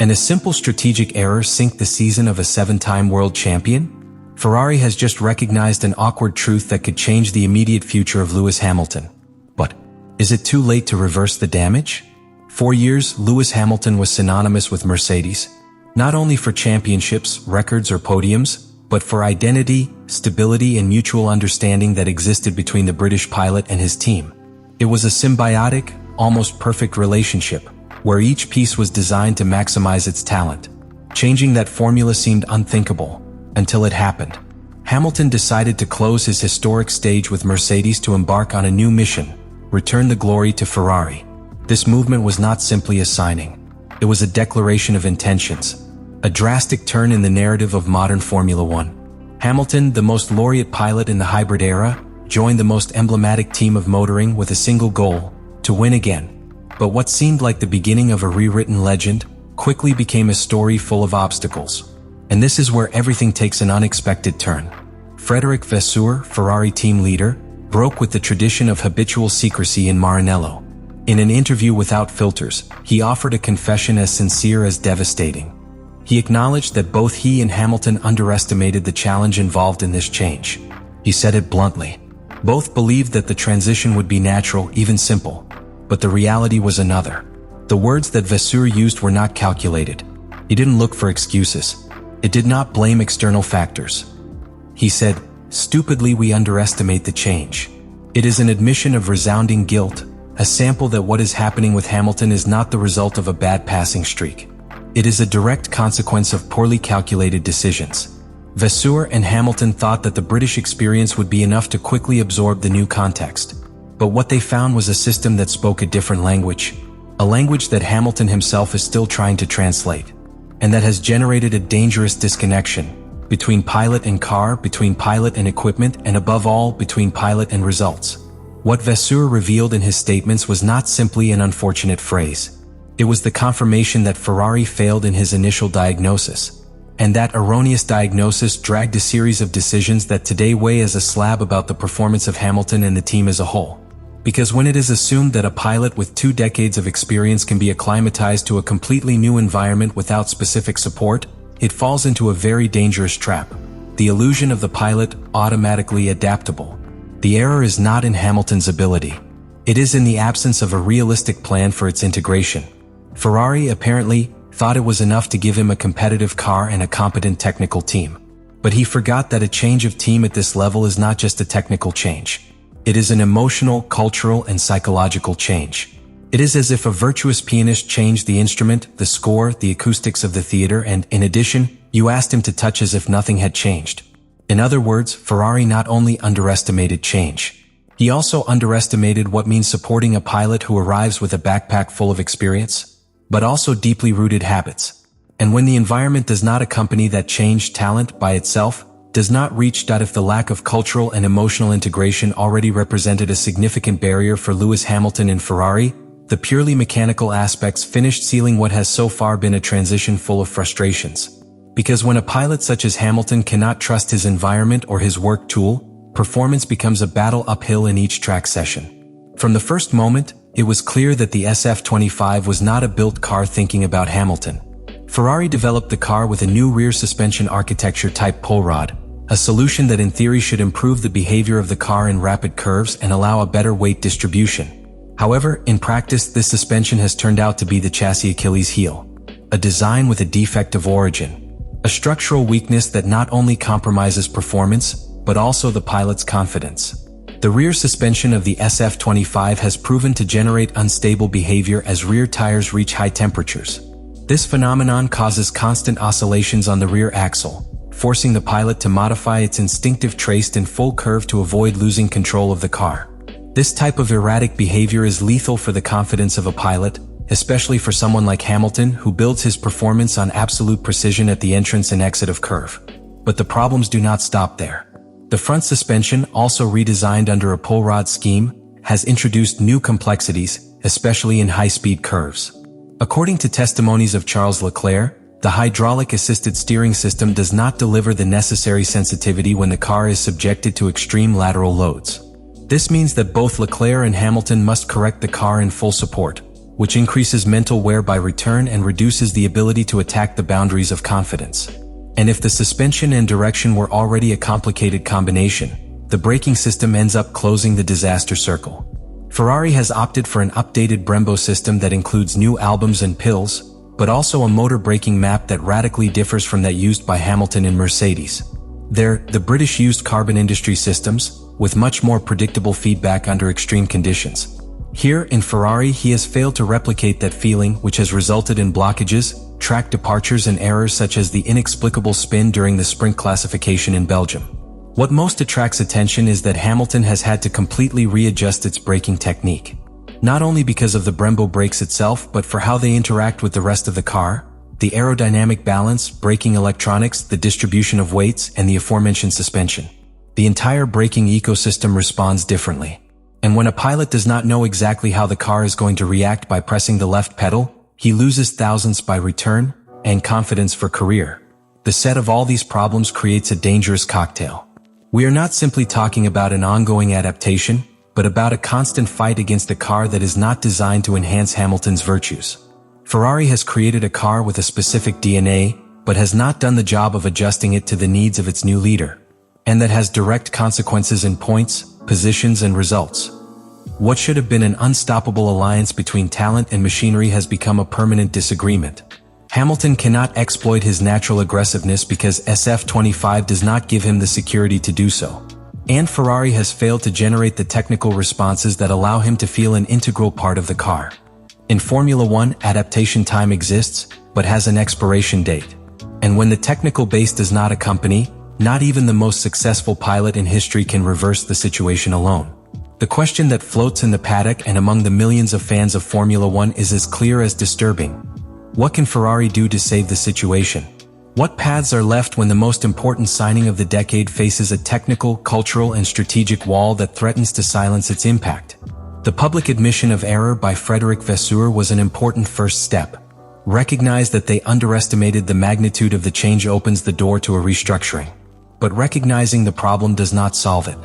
And a simple strategic error sink the season of a 7-time world champion? Ferrari has just recognized an awkward truth that could change the immediate future of Lewis Hamilton. But is it too late to reverse the damage? For years, Lewis Hamilton was synonymous with Mercedes, not only for championships, records, or podiums, but for identity, stability, and mutual understanding that existed between the British pilot and his team. It was a symbiotic, almost perfect relationship, where each piece was designed to maximize its talent. Changing that formula seemed unthinkable, until it happened. Hamilton decided to close his historic stage with Mercedes to embark on a new mission, return the glory to Ferrari. This movement was not simply a signing. It was a declaration of intentions, a drastic turn in the narrative of modern Formula One. Hamilton, the most laureate pilot in the hybrid era, joined the most emblematic team of motoring with a single goal: to win again. But what seemed like the beginning of a rewritten legend quickly became a story full of obstacles. And this is where everything takes an unexpected turn. Frédéric Vasseur, Ferrari team leader, broke with the tradition of habitual secrecy in Maranello. In an interview without filters, he offered a confession as sincere as devastating. He acknowledged that both he and Hamilton underestimated the challenge involved in this change. He said it bluntly. Both believed that the transition would be natural, even simple. But the reality was another. The words that Vasseur used were not calculated. He didn't look for excuses. It did not blame external factors. He said, "Stupidly, we underestimate the change." It is an admission of resounding guilt, a sample that what is happening with Hamilton is not the result of a bad passing streak. It is a direct consequence of poorly calculated decisions. Vasseur and Hamilton thought that the British experience would be enough to quickly absorb the new context. But what they found was a system that spoke a different language, a language that Hamilton himself is still trying to translate, and that has generated a dangerous disconnection between pilot and car, between pilot and equipment, and above all, between pilot and results. What Vasseur revealed in his statements was not simply an unfortunate phrase. It was the confirmation that Ferrari failed in his initial diagnosis, and that erroneous diagnosis dragged a series of decisions that today weigh as a slab about the performance of Hamilton and the team as a whole. Because when it is assumed that a pilot with 2 decades of experience can be acclimatized to a completely new environment without specific support, it falls into a very dangerous trap: the illusion of the pilot automatically adaptable. The error is not in Hamilton's ability. It is in the absence of a realistic plan for its integration. Ferrari apparently thought it was enough to give him a competitive car and a competent technical team. But he forgot that a change of team at this level is not just a technical change. It is an emotional, cultural, and psychological change. It is as if a virtuous pianist changed the instrument, the score, the acoustics of the theater, and, in addition, you asked him to touch as if nothing had changed. In other words, Ferrari not only underestimated change, he also underestimated what means supporting a pilot who arrives with a backpack full of experience, but also deeply rooted habits. And when the environment does not accompany that change, talent by itself does not reach. If the lack of cultural and emotional integration already represented a significant barrier for Lewis Hamilton and Ferrari, the purely mechanical aspects finished sealing what has so far been a transition full of frustrations. Because when a pilot such as Hamilton cannot trust his environment or his work tool, performance becomes a battle uphill in each track session. From the first moment, it was clear that the SF25 was not a built car thinking about Hamilton. Ferrari developed the car with a new rear suspension architecture type pull rod, a solution that in theory should improve the behavior of the car in rapid curves and allow a better weight distribution. However, in practice, this suspension has turned out to be the chassis Achilles heel, a design with a defect of origin, a structural weakness that not only compromises performance, but also the pilot's confidence. The rear suspension of the SF25 has proven to generate unstable behavior as rear tires reach high temperatures. This phenomenon causes constant oscillations on the rear axle, forcing the pilot to modify its instinctive trace in full curve to avoid losing control of the car. This type of erratic behavior is lethal for the confidence of a pilot, especially for someone like Hamilton who builds his performance on absolute precision at the entrance and exit of curve. But the problems do not stop there. The front suspension, also redesigned under a pull rod scheme, has introduced new complexities, especially in high-speed curves. According to testimonies of Charles Leclerc, the hydraulic-assisted steering system does not deliver the necessary sensitivity when the car is subjected to extreme lateral loads. This means that both Leclerc and Hamilton must correct the car in full support, which increases mental wear by return and reduces the ability to attack the boundaries of confidence. And if the suspension and direction were already a complicated combination, the braking system ends up closing the disaster circle. Ferrari has opted for an updated Brembo system that includes new albums and pills, but also a motor braking map that radically differs from that used by Hamilton and Mercedes. They're the British used carbon industry systems, with much more predictable feedback under extreme conditions. Here, in Ferrari, he has failed to replicate that feeling, which has resulted in blockages, track departures and errors such as the inexplicable spin during the sprint classification in Belgium. What most attracts attention is that Hamilton has had to completely readjust its braking technique. Not only because of the Brembo brakes itself, but for how they interact with the rest of the car, the aerodynamic balance, braking electronics, the distribution of weights, and the aforementioned suspension. The entire braking ecosystem responds differently. And when a pilot does not know exactly how the car is going to react by pressing the left pedal, he loses thousands by return and confidence for career. The set of all these problems creates a dangerous cocktail. We are not simply talking about an ongoing adaptation, but about a constant fight against a car that is not designed to enhance Hamilton's virtues. Ferrari has created a car with a specific DNA, but has not done the job of adjusting it to the needs of its new leader. And that has direct consequences in points, positions, and results. What should have been an unstoppable alliance between talent and machinery has become a permanent disagreement. Hamilton cannot exploit his natural aggressiveness because SF25 does not give him the security to do so. And Ferrari has failed to generate the technical responses that allow him to feel an integral part of the car. In Formula One, adaptation time exists, but has an expiration date. And when the technical base does not accompany, not even the most successful pilot in history can reverse the situation alone. The question that floats in the paddock and among the millions of fans of Formula One is as clear as disturbing. What can Ferrari do to save the situation? What paths are left when the most important signing of the decade faces a technical, cultural, and strategic wall that threatens to silence its impact? The public admission of error by Frédéric Vasseur was an important first step. Recognize that they underestimated the magnitude of the change opens the door to a restructuring. But recognizing the problem does not solve it.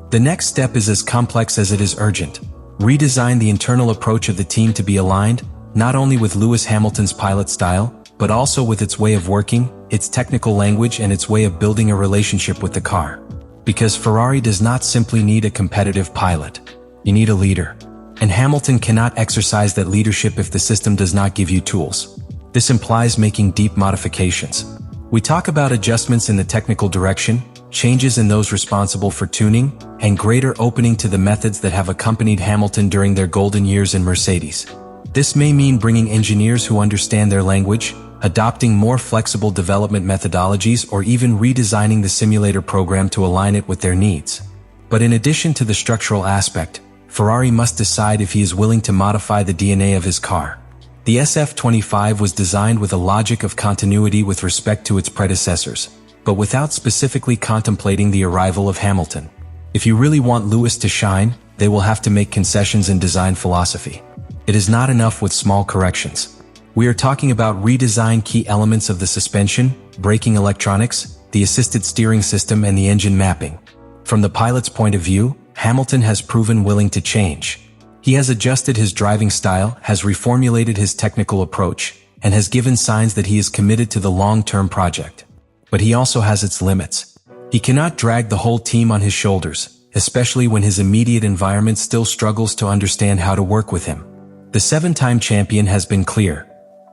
The next step is as complex as it is urgent. Redesign the internal approach of the team to be aligned, not only with Lewis Hamilton's pilot style, but also with its way of working, its technical language, and its way of building a relationship with the car. Because Ferrari does not simply need a competitive pilot. You need a leader. And Hamilton cannot exercise that leadership if the system does not give you tools. This implies making deep modifications. We talk about adjustments in the technical direction, changes in those responsible for tuning, and greater opening to the methods that have accompanied Hamilton during their golden years in Mercedes. This may mean bringing engineers who understand their language, adopting more flexible development methodologies, or even redesigning the simulator program to align it with their needs. But in addition to the structural aspect, Ferrari must decide if he is willing to modify the DNA of his car. The SF25 was designed with a logic of continuity with respect to its predecessors, but without specifically contemplating the arrival of Hamilton. If you really want Lewis to shine, they will have to make concessions in design philosophy. It is not enough with small corrections. We are talking about redesign key elements of the suspension, braking electronics, the assisted steering system, and the engine mapping. From the pilot's point of view, Hamilton has proven willing to change. He has adjusted his driving style, has reformulated his technical approach, and has given signs that he is committed to the long-term project. But he also has its limits. He cannot drag the whole team on his shoulders, especially when his immediate environment still struggles to understand how to work with him. The seven-time champion has been clear.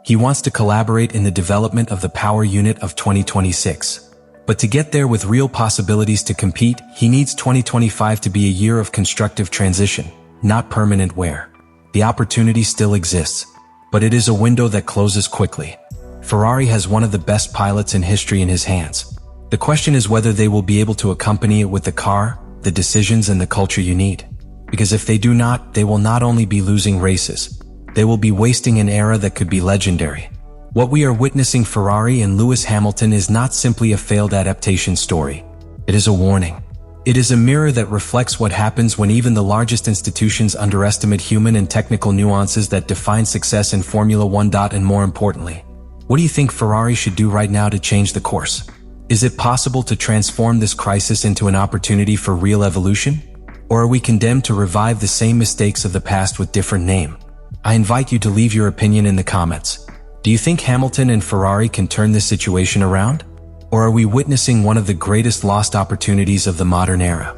He wants to collaborate in the development of the power unit of 2026. But to get there with real possibilities to compete, he needs 2025 to be a year of constructive transition, not permanent wear. The opportunity still exists, but it is a window that closes quickly. Ferrari has one of the best pilots in history in his hands. The question is whether they will be able to accompany it with the car, the decisions, and the culture you need. Because if they do not, they will not only be losing races, they will be wasting an era that could be legendary. What we are witnessing Ferrari and Lewis Hamilton is not simply a failed adaptation story. It is a warning. It is a mirror that reflects what happens when even the largest institutions underestimate human and technical nuances that define success in Formula One. And more importantly, what do you think Ferrari should do right now to change the course? Is it possible to transform this crisis into an opportunity for real evolution? Or are we condemned to revive the same mistakes of the past with different name? I invite you to leave your opinion in the comments. Do you think Hamilton and Ferrari can turn this situation around? Or are we witnessing one of the greatest lost opportunities of the modern era?